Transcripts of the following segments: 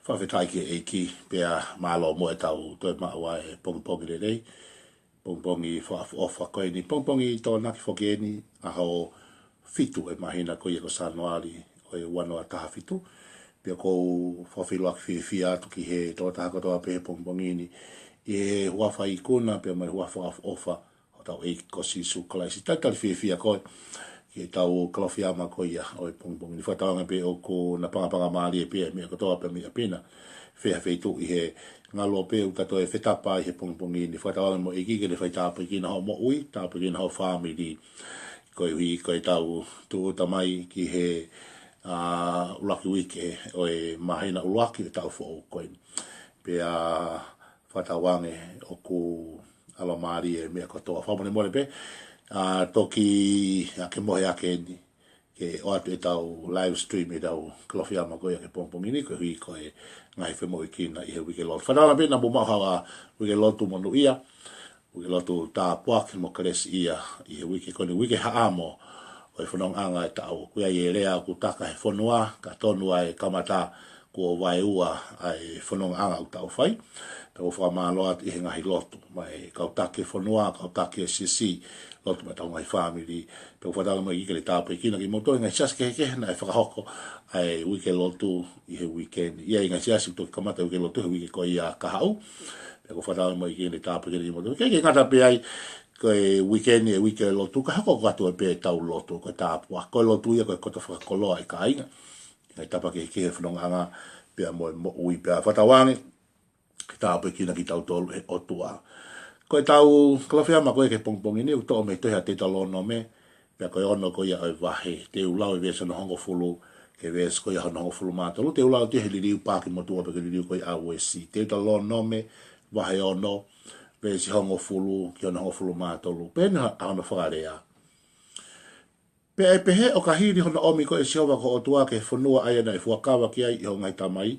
whawhetai ki e ki, pia malo mo e tau toi maua e pongpongi le rei, pongpongi whaafu koe ni, pongpongi tō naki whokieni, a hao fitu e mahina ko i ko Sanoali, o e wanoa taha fitu, pia kou whawhiloa ki whiwhia atu ki he tō taha katoa pe pongpongi ni, i he huafa i kuna, pia mai huafa ofa, o tau e ko sisu kalaisi, taitali whiwhia koe, ki tau kalawhiama ko ia o e pongpongi ni whatawanga pe o ko na pangapanga maari e pia mea katoa pe mea pina whea wheitu i he ngalo pe u katoa e whetapa i he pongpongi ni whatawanga mo e kike le whaitapa i kina hao mo ui tapa i kina hao whamiri ko i hui ko i tau tu tamai ki he ulaki wike o e mahina ulaki e tau fo koe pe whatawange o ku alo maari e mea katoa whamone mole pe toki ke mohe ake ni ke o atu e tau live stream e tau kalawhiama koe ke pongpongi ni koe hui koe ngai whemo i kina i he wike lotu. Whanala pina mo mahawa wike lotu monu ia, wike lotu tā puake mo karesi ia i he wike kone wike haamo o e whanong anga e tau kuia i e rea ku taka he whanua ka tonua e kamata kua wae ua ai whanong anga u tau whai. Tau whamaloa i he ngahi lotu mai kautake whanua, kautake sisi lotu mai tau ngai family pe whatala mai i le tāpai kina ki moto ngai siaske heke na e whakahoko ai wike lotu i he weekend ia ngai siaske to kamata wike lotu he wike ko ia kahau pe whatala mai i le tāpai kina ki moto ke ngata pe ai ko weekend e wike lotu kahako katu pe tau lotu ko tāpua ko lotu ia ko kota whakakoloa i ka inga ngai tapa ke he whanonganga pe mo ui pe whatawange ki tāpai kina ki tau tolu he otua ko e tau kalawhiama koe ke pongpongi ni, uto o me tohea te talono me, pia koe ono koe ia oi wahe, te ulau e vesa no hongo fulu, ke vesa koe ia no hongo fulu mātalu, te ulau te he liriu pāki motua pe ke liriu koe AOSC, te talono me, wahe ono, vesi hongo fulu, ki ono hongo fulu mātalu, pēna hono whakarea. Pea e pehe o ka hiri hono omi koe siova ko o tua ke whanua aia na e fuakawa ki ai i ho ngai tamai,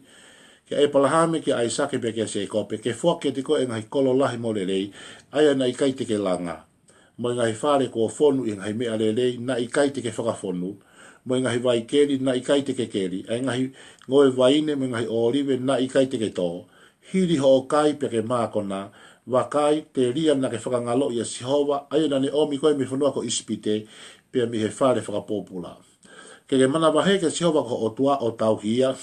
ke e palahame ki ai sake pe ke se kope ke foke te ko e ngai kolo lahi mo le lei ai na i kai te ke langa mo ngai fare ko fonu i ngai mea le lei na i kai te ke whakafonu mo ngai vai keri na i kai te ke keri ai ngai ngoe vaine mo ngai orive na i kai te ke tō hiri ho kai pe ke mākona wa kai te ria na ke whakangalo i a sihova ai na ne omi koe mi whanua ko ispite pe mi he fare whakapopula ke mana wahe ke sihova ko o tua o tau hia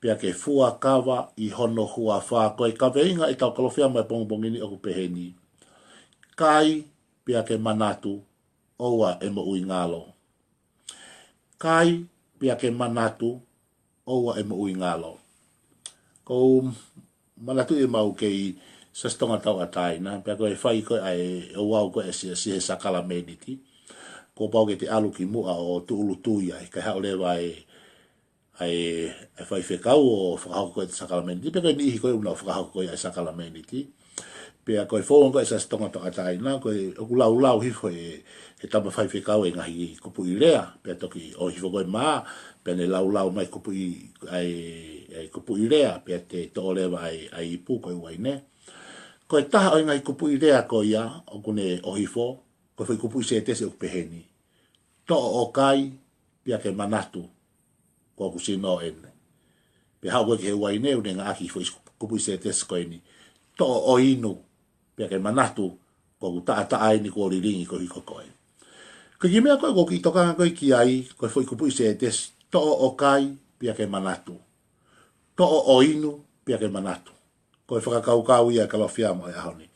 pia ke fua kawa i hono hua wha koe ka veinga i tau kalofia mai pongpongini o kupeheni. Kai pia ke manatu oua e mo ui ngalo. Kai pia ke manatu oua e mo ui ngalo. Ko manatu i mau kei sastonga tau ataina, pia koe whai koe ai oau koe si he sakala mediti. Ko pau ke te alu ki mua o tuulu tuia, kai hao lewa ai fai whekau o whakahoko koe te sakalamenti. Pe koe nihi koe una o whakahoko koe ai sakalamenti. Pe a koe whonga koe sa stonga toka taina, koe oku lau hifo e tapa whai whekau e ngahi kupu i rea. Pe a toki o hifo koe maa, pe ne lau mai kupu i kupu i rea, pe a te to lewa ai ipu koe uai ne. Koe taha o ngahi kupu i rea koe ia, o kune o hifo, koe whai kupu i se tese o peheni. To o kai, pe a ke manatu. Ko kusino ene. Pe hau koe ke he wai neu ne ngā aki fo kupu i se tes koe ni. To o inu, pe ke manatu, ko ku taa ni ko riringi ko hiko koe. Ko ki mea koe ko ki tokanga koe ki ai, ko fo kupu i se tes, to o kai, pe ke manatu. To o inu, pe ke manatu. Ko e whakakaukau ia kalawhiama e ahoni.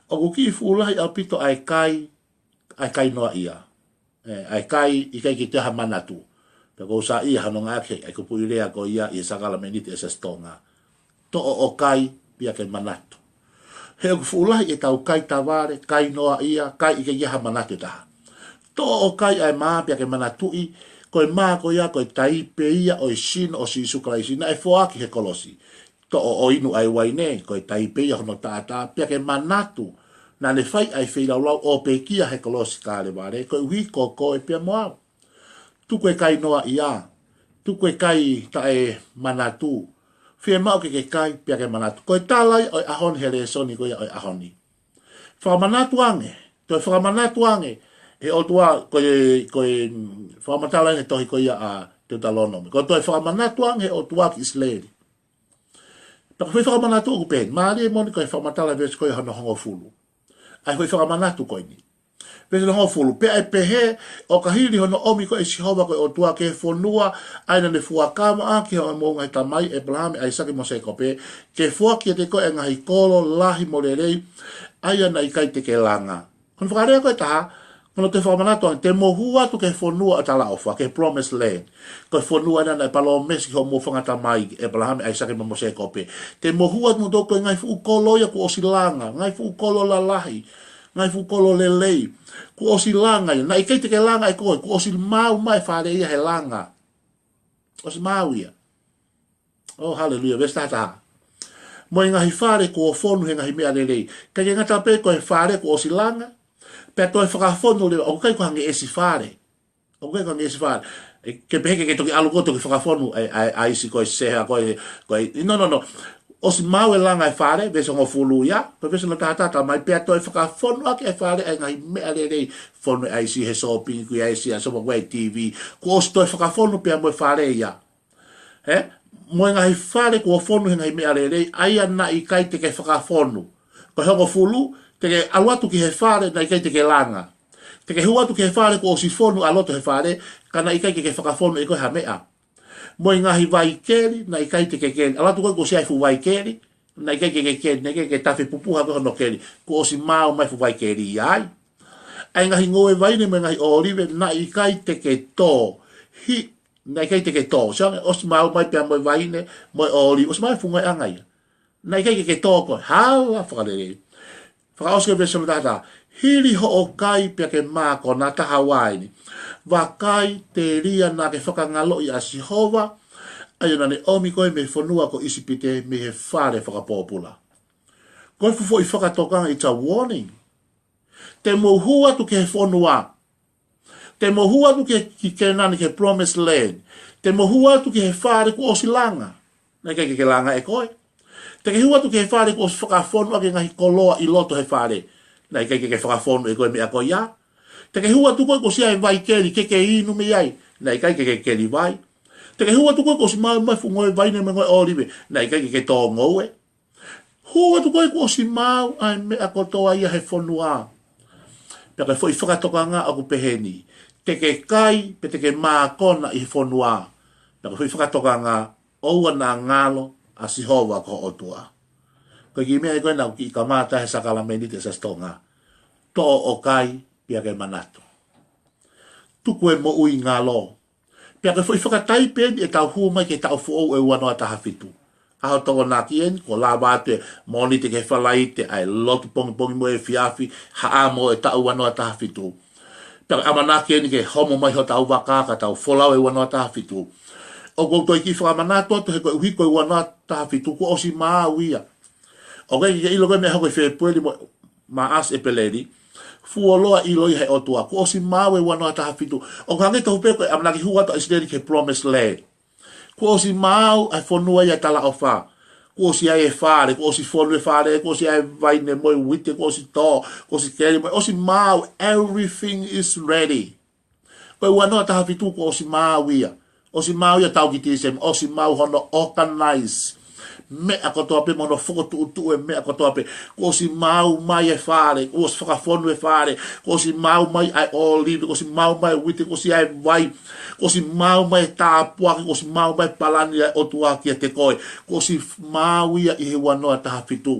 O ku ki fuulahi au pito ai kai noa ia. Ai kai, i kai ki teha manatu. Pe ko sa ia hano ngake ai kupu i rea ko ia i sakala meniti e sa stonga. To o kai pia ke manatu. He o kufuulahi e tau kai taware, kai noa ia, kai ike iaha manatu taha. To o kai ai maa pia ke manatu i, koe maa ko ia, koe taipe ia, oi sino o si sukala i sina, e foaki he kolosi. To o inu ai waine, koe taipe ia hono tata, pia ke manatu. Na ne fai ai whilau o pe kia he kolosi kāle ware, koe wiko koe pia moau. Tuku e kai noa ia, tuku e kai tae manatu, whia mau ke kai pia ke manatu. Koe tālai oi ahoni he reesoni koe oi ahoni. Whamanatu ange, toi whamanatu ange, e o tua koe whamatalai ne tohi koe a te talonomi. Koe toi whamanatu ange o tua ki isleri. Paka whai whakamana tu o kupen. Maari e moni koe whamatala vese koe hana hongo fulu. Ai whai whakamana tu koe ni. Vese hongo fulu. Pe ai pehe o kahiri hono omi koe si hova koe o tua ke whonua. Aina ne fuakama a ki hoa mo ngai tamai e Abraham ai saki mo se kope. Ke fuaki e te koe ngahi kolo lahi mo rerei. Aia na ikai te ke langa. Kono whakarea koe taha. Kono te whakamanato te mohua tu ke whonua a tala ofa, ke promised land. Koe whonua na palo mesi ho mo whangata mai, Abraham ai sake mo se kope. Te mohua tu mo koe ngai fu kolo ia ku osilanga, ngai fu kolo la lahi, ngai fu kolo le lei, ku osilanga ia. Na ikai te ke langa e koe, ku osil mau mai whare ia he langa. Osil mau ia. Oh, hallelujah, vestata. Mo ngahi whare ku o whonu he ngahi mea le lei. Kai ngata pe koe whare ku osilanga, pe toi whakafono le o kai ko hange esi fare. O kai ko hange esi fare. Ke peke ke toki alu ko toki whakafono ai si koe seha koe no. O si mau e langa e fare, vese ngo fulu ya, pe vese na tatata mai pe toi whakafono ake e fare ai ngai mea le rei fono ai si he shopping ku ai si a sopa wei TV. Ko o si toi whakafono pe mo e fare ya. Mo ngai fare ko fono he ngai mea le rei ai ana i kai te ke whakafono. Ko hongo fulu te ke aluatu ki he whare na ikai te ke langa. Te ke huatu ki he whare ko o si whonu aloto he whare, kana ikai ke whakawhonu e koe ha mea. Mo i ngahi vai keri, na ikai te ke keri. Alatu koe ko si aifu vai keri, na ikai ke keri, na ikai ke tawhi pupuha koe hono keri. Ko o si mao mai fu vai keri ai. Ai ngahi ngoe vaine me ngahi orive, na ikai te ke tō. Na ikai te ke tō. Siange, o si mao mai pia moe vaine, moe orive, o si mai fu ngoe angai. Na ikai ke tō koe, hala whakarere. Whakaoske vese mo tata, hiri ho o kai pia ke mako na taha waini. Wa kai te ria na ke whakangalo i a Sihova, ai na ne omi koe me whanua ko isipite me he whare whakapopula. Koe fufo i whakatokanga, it's a warning. Te mohua tu ke he whanua. Te mohua tu ke nani ke promised land. Te mohua tu ke he whare ku osilanga. Na ke langa e koe. Te ke hua tu ke whare ko si whakawhonu ake ngahi koloa i loto he whare. Na i ke whakawhonu e koe mea koe ia. Te ke hua tu koe ko si ai vai keri, ke inu me ai. Na i ke keri vai. Te ke hua tu koe ko si mau mai fungoe vai ne me ngoe orive. Na i ke tō ngoe. Hua tu koe ko si mau ai mea kotoa ia he whonua. Pea koe fwoi whakatokanga aku peheni. Te ke kai, pe te ke mākona i he whonua. Pea koe fwoi whakatokanga oua na ngalo a Sihova ko otua. Ko ki mea koe nau ki kamata he sakala menite sa stonga. To o kai pia ke manato. Tuku e mo ui ngā lo. Pia ke fwoi whakatai pen e tau hua mai ke tau fuou e wanoa taha fitu. Aho tongo nā kien, ko la wate moni te ke whalai te ai lotu pongi mo e fiafi, haa mo e tau wanoa taha fitu. Pia ke ama nā kien ke homo mai ho tau wakaka, tau wholau e wanoa taha fitu. O koutou ki whakamanato atu he koe uhi koe wana tahafitu ko o si maa uia. O kei ke ilo koe mea hoko i whepueli ma as e peleri. Fuoloa ilo i he otua. Ko o si maa ue wana tahafitu. O ka ngeta hupe koe amanaki huata isideri ke promised land. Ko o si maa ai whonua ia tala o wha. Ko o si ai e whare, ko o si whonu e whare, ko o si ai vaine moe wite, ko o si tō, ko o si keri moe. O si maa everything is ready. Koe wana tahafitu ko o si maa uia. O si mau ia tau ki tisem, o si mau hono organize. Mea kotoa pe mono whokotu utu e mea kotoa pe. Ko si mau mai e whare, ko si whakawhonu e whare, ko si mau mai ai olive, ko si mau mai wite, ko si ai vai, ko si mau mai tāpuaki, ko si mau mai palani ai otuaki e te koe, ko si mau ia i he wanoa taha fitu.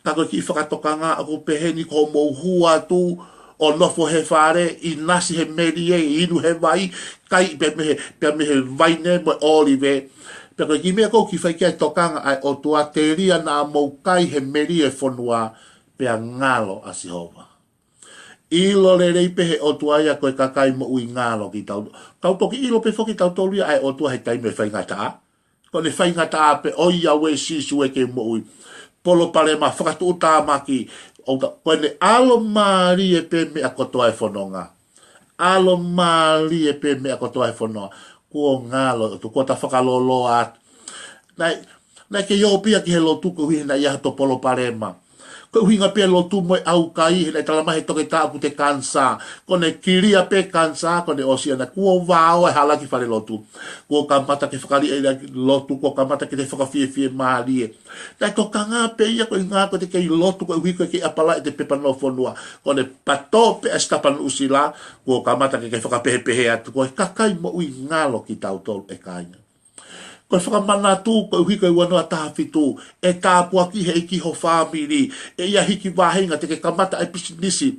Tako ki whakatokanga ako peheni ko mouhua tu, o nofo he whare, i nasi he merie, i inu he vai, kai pe me he vai ne mo olive. Pe koe ki mea kou ki whai kia tokanga ai o tua te ria na mou kai he merie whonua pe a ngalo a Sihova. Ilo le rei pe he o tua ia koe kakai mo ui ngalo ki tau. Tau toki ilo pe whoki tau tolu ia ai o tua he taime whai ngata. Ko le whai ngata pe oi a we sisu e ke mo ui. Polo pare ma whakatu uta maki. Koe ne alo maari e pe me a kotoa e whanonga. Alo maari e pe me a kotoa e whanonga. Kua ngalo, tu kua ta whakalolo at. Nai ke yo pia ki he lo tuku hui na ia to polo parema. Ko hinga pe lo tu mo au kai he tala mai toke ta ku te kansa. Ko ne kiria pe kansa ko ne osia na ku vao e hala ki fale lo tu. Ko kamata ke fakali e lo tu ko kamata ke te fakafie fie mali. Tai ko kanga pe ia ko inga ko te ke lo tu ko wi ko ke apala e te pepa no fonua. Ko ne pato pe estapan usila ko kamata ke fakapehe pehe atu ko kakai mo ui ngalo ki tau tol e kaina. Ko whakamana tū, ko hiko i wanoa tāwhitu, e tāpua ki he iki ho whāmiri, e ia hiki wāhinga, te ke kamata e pisinisi,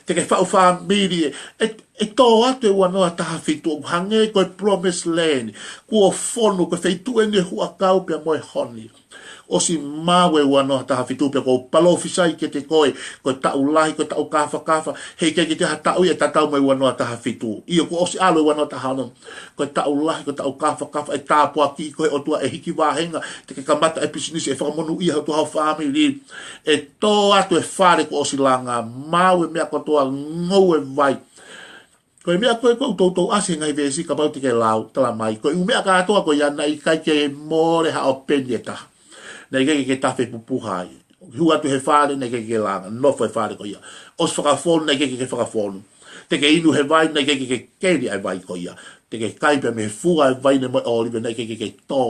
te ke whau whāmiri, e tō atu e wanoa tāwhitu, hange ko e promised land, ko o whonu, ko wheitu e ne hua kau pia moe honi. O si mawe wanoa tāwhitu pia ko palofisai ke te koe, ko tau lahi, ko tau kafa, hei ke te hatau e tatau mai wanoa tāwhitu. Iyo ko o si alo e wanoa tāhanam, ko tau lahi, ko tau kafa, e tāpua ki ko o tua e hiki wāhenga, te ke kamata e pisinisi e whakamonu ia hau hau whāmiri, e tō atu e whare ko o si langa, mawe mea ko toa ngau e vai. Ko e mea koe kou tautou ase ngai vesi ka bauti ke lau, tala mai, ko e umea ka atoa ko iana i kai ke more hao penjeta. Nei ke tafe pupuhai. Hua tu he whare, nei ke langa, nofo e whare ko ia. Os whakafonu, nei ke whakafonu. Te ke inu he vai, nei ke keri ai vai ko ia. Te ke kaipea me he fua e vai ne mo olive, nei ke tō.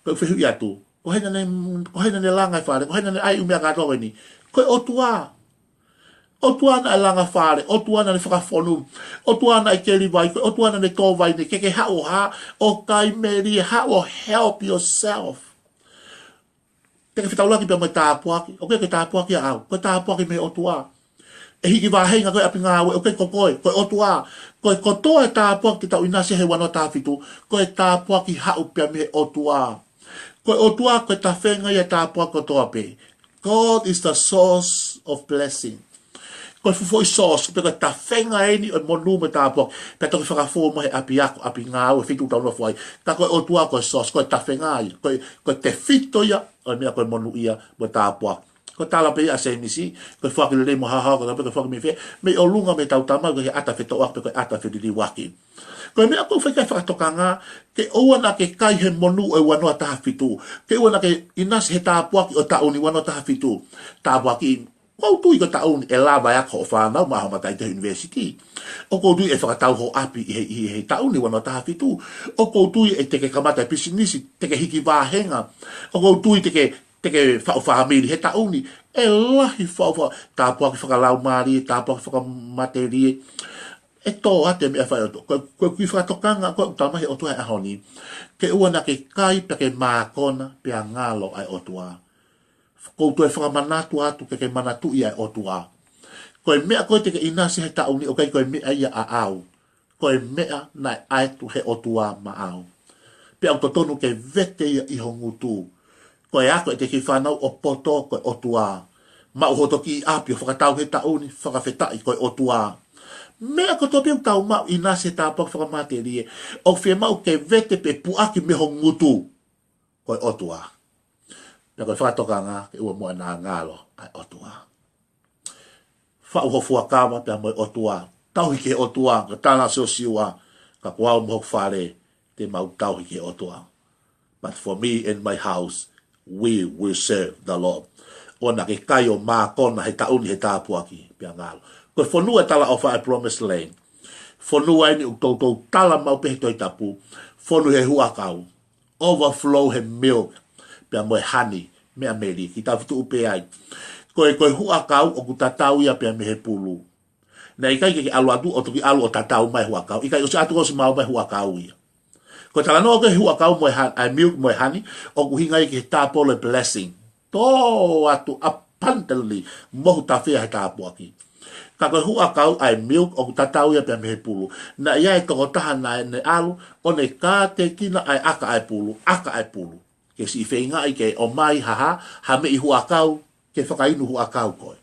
Ko whihu ia tu. Ko heina ne langa e whare, ko heina ne ai umea katoa ni. Ko e otua. Otua na e langa whare, otua na ne whakafonu, otua na e keri vai, otua na ne tō vai, ne ke hao ha, o kai meri, hao help yourself. Te ke whitaulaki pia mai tāpuaki, o ke tāpuaki a au, koe tāpuaki me otua. E hiki wāhenga koe api ngāwe, o ke koe otua. Koe kotoa e tāpuaki te tau inase he wano tāwhitu, koe tāpuaki hau pia me otua. Koe otua koe tā whenga i e tāpuaki kotoa pe. God is the source of blessing. Koe fufoi source, koe tā whenga eni o monu me tāpuaki, pe toki whakafo mo he api ako, api ngāwe, whitu tau nofuai. Ka koe otua koe source, koe tā whenga i, koe te whito ia, o mea koe monu ia mo tāpuaki. Ko tala pe a se nisi, ko whaki le mo haha, ko whaki me whe, me o lunga me tau tama, ko he ata wheto ak, ko ata wheto li waki. Ko mea ko whakai whakatokanga, ke oua na ke kai he monu o wanoa taha whitu, ke oua na ke inas he tāpuaki o tauni wanoa taha whitu, tāpuaki, kou tui ko tauni e lava e ako o whanau, maha matai te university. O kou tui e whakatau ho api i he tauni wanoa taha whitu, o kou tui e teke kamata e pisinisi, teke hiki wāhenga, o kou tui teke whaamiri he tauni, e lahi whao, tāpua ki whakalau maari, tāpua ki whakamateri, e tō ate mea whai oto. Koe kui whakatokanga, koe utamahi otua e ahoni, ke ua na ke kai pe ke mākona pe a ngalo ai otua. Kou tue whakamanatu atu ke manatu i ai otua. Koe mea koe te ke inasi he tauni, o kai koe mea ia a au. Koe mea nai aitu he otua ma au. Pe au totonu ke vete ia i hongutu. Koe ako e te ki whanau o poto koe otua. Ma uhoto ki api o whakatau he tauni, whakawhetai koe otua. Mea ko topi au tau mau i nase tāpau whakamaterie. O whia mau ke vete pe puaki me hongutu koe otua. Mea koe whakatokanga ke ua moa nā ngalo ai otua. Whauho fuakawa pe a moe otua. Tauhi ke otua, ka tāna sosiua, ka kuau mohok whare, te mau tauhi ke otua. But for me and my house, we will serve the Lord. Ona ke kai o mākona he tauni he tāpuaki pia ngalo. Koe whanua tala o whae promised land. Whanua ni ukoutou tala mau pehe toi tapu. Whanu he huakau. Overflow he milk. Pia moe honey. Mea meri. Ki tawhitu upe ai. Koe huakau o kutatau ia pia mehe pulu. Na ikai ke alu atu o toki alu o tatau mai huakau. Ikai o si atu o si mau mai huakau ia. Ko tala no ke huakau moe milk moe honey. O kuhinga i ke tāpolo blessing. Tō atu abundantly mohu tawhia he tāpuaki. Ka koe huakau ai milk o tatau ia pia mehe pulu. Na ia e toko taha na ne alu o ne kā te kina ai aka ai pulu. Aka ai pulu. Ke si whenga i ke o mai haha ha me i huakau ke whakainu huakau koe.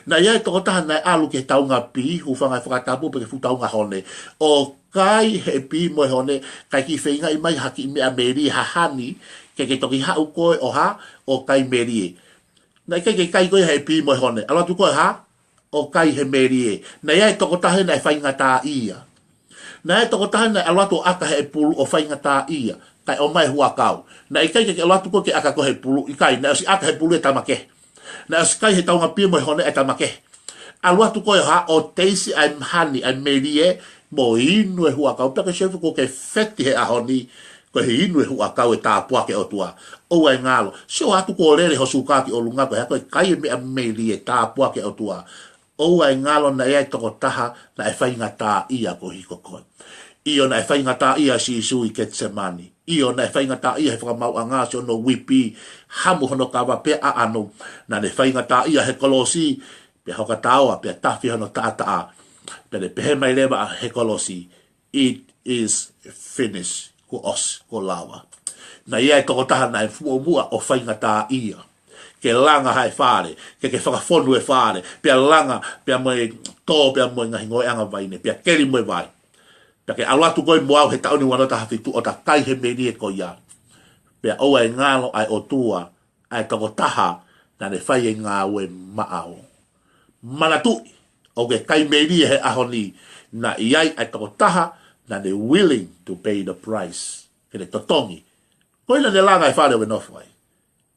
Na ia e toko taha na alu ke taunga pi hu whangai whakatapu pe ke futaunga hone. O kai he pi moe hone kai ki whenga i mai haki mea meri hahani ke toki hau koe o ha o kai meri. Na i kai koe he pi moe hone. Alo tu koe ha? O kai he merie. Na ia e toko tahe na e whainga tā ia. Na ia e toko tahe na e alato aka he pulu o whainga tā ia. Kai o mai huakau. Na i kai ke alato ko ke aka ko he pulu. I kai, na si aka he pulu e tamake. Na skai he taunga pia mo hone e tamake. Alua tu koe ha o teisi ai mhani ai melie mo inu e hua kau. Pake shefu ko ke feti he ahoni ko he inu e hua kau e tāpua ke o tua. O ai ngalo. Se o atu ko rere ho sukaki o lunga ko he koe kai me a melie tāpua ke o tua. O ai ngalo na e toko taha na e whainga tā ia ko hiko koe. Io na e whainga tā ia si sui ke tsemani. Io na e whainga tā ia he whakamau a ngā se ono wipi hamu hono kawa pe a ano. Na ne whainga tā ia he kolosi pe hoka taoa, pe tafi hono tātaa, pe ne pehe mai lewa he kolosi, it is finished, ko os, ko lawa. Na ia e toko taha na e fuomua o whainga tā ia, ke langa hai whare, ke whakafonu e whare, pe langa, pe moe tō, pe moe ngahi ngoe anga vaine, pe keri moe vai, pe ke aluatu koe moau he tauni wano taha fitu, o ta kai he meni e ko ia, pe oa e ngalo ai o tua, ai toko taha, na ne whai e ngā ue maao. Manatu o ke kai meri he ahoni na iai ai toko taha na ne willing to pay the price ke ne totongi koina ne langa e whare o enofai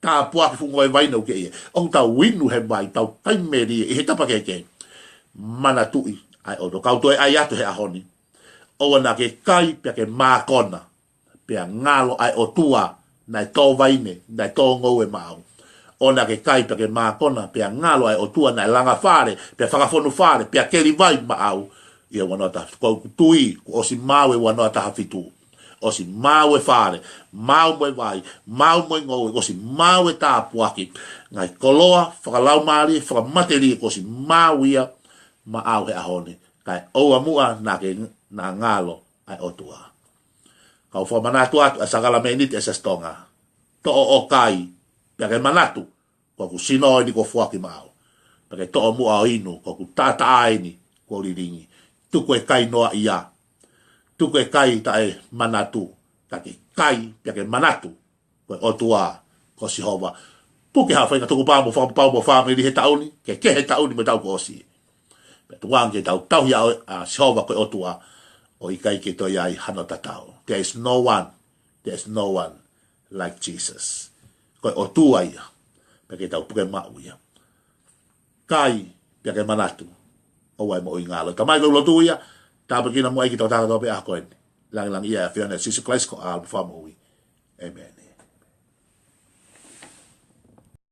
ta pua ki fungo e vaina o ke ie o ta winu he mai tau kai meri e he tapa ke manatu ai o do kauto e ai atu he ahoni o na ke kai pe ke makona pe ngalo ai o tua na to vaine na to ngou e mau ona ke kai pe ke makona pe ngalo ai o tua na langa fare pe whakafonu fare pe keri vai mau ia wana ta ko tui o si mau e wana ta hafitu o si mau e fare mau mo vai mau mo ngo o si mau e ta puaki ngai koloa whakalau mari whakamateri ko si mau ia mau he ahone kai o amua na ke na ngalo ai o tua kau fo manatu atu asagala menit esa stonga to o kai pe ke manatu ko ku sino ni ko fuaki mau pe to mu a inu ko ku tata aini ko liringi tu ko kai noa ia tu ko kai ta e manatu ta ke kai pe ke manatu ko o tua ko si hova pu ke ha fa to ko pa mo family he tauni ke he tauni me tau ko si pe tu wang ke tau ya a si hova ko o tua o i kai ke to ia i hana tatau there is no one like Jesus ko o tua ia ke tau puke mau ia. Kai, pia ke manatu. O wai mo i ngalo. Tamai lo tu ia. Tāpakina mo ai ki tau tātou pe a koe. Lang ia, whiana, Jesus Christ ko aalmu whamui. Amen.